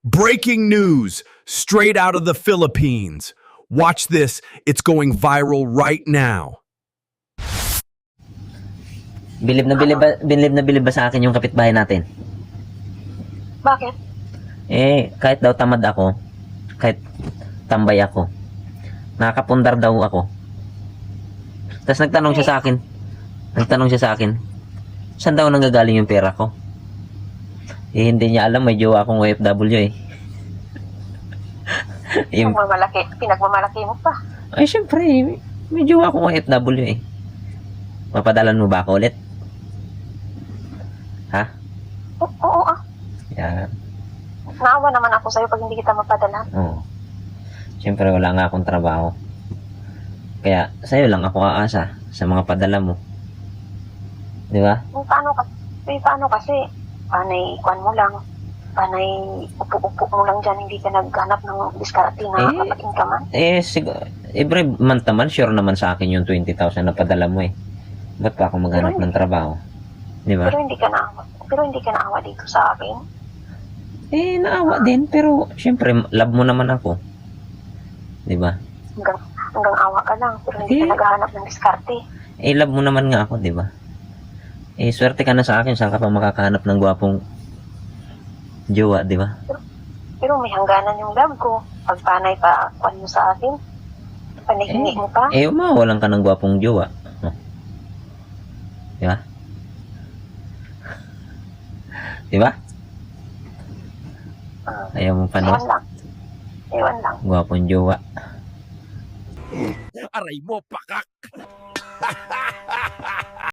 Breaking news straight out of the Philippines. Watch this, it's going viral right now. Bilib na bilib ba sa akin yung kapitbahay natin? Bakit? Kahit daw tamad ako, kahit tambay ako, nakakapundar daw ako. Tapos nagtanong siya sa akin, saan daw nanggagaling yung pera ko? Hindi niya alam, may jowa akong OFW Yung, Pinagmamalaki mo pa. ay, syempre, may jowa akong OFW Papadalan mo ba ako ulit? Ha? Oo Yan. Naawa naman ako sa'yo pag hindi kita mapadala. Oo. Siyempre, wala nga akong trabaho. Kaya, sa'yo lang ako aasa sa mga padala mo. Di ba? Paano kasi? Panay kwan mo lang. Panay upo-upo mo lang dyan. Hindi ka naghanap ng diskarte na kapag-inkaman. Every month naman, sure naman sa akin yung 20,000 na padala mo Ba't pa ako maghanap ng trabaho? Di ba? Pero hindi ka naawa dito sa akin. Naawa din. Pero, syempre, love mo naman ako. Di ba? Hanggang awa ka lang. Pero hindi ka naghahanap ng diskarte. Love mo naman nga ako, di ba? Swerte ka na sa akin. Saan ka pa makakahanap ng gwapong jowa, di ba? Pero may hangganan yung love ko. Pag panay pa kwan mo sa akin, panihingi mo pa. Mawalan ka ng gwapong jowa. Di ba? Di ba? Ayaw mo pa na? Ewan lang. Gwapong jowa. Aray mo, pakak!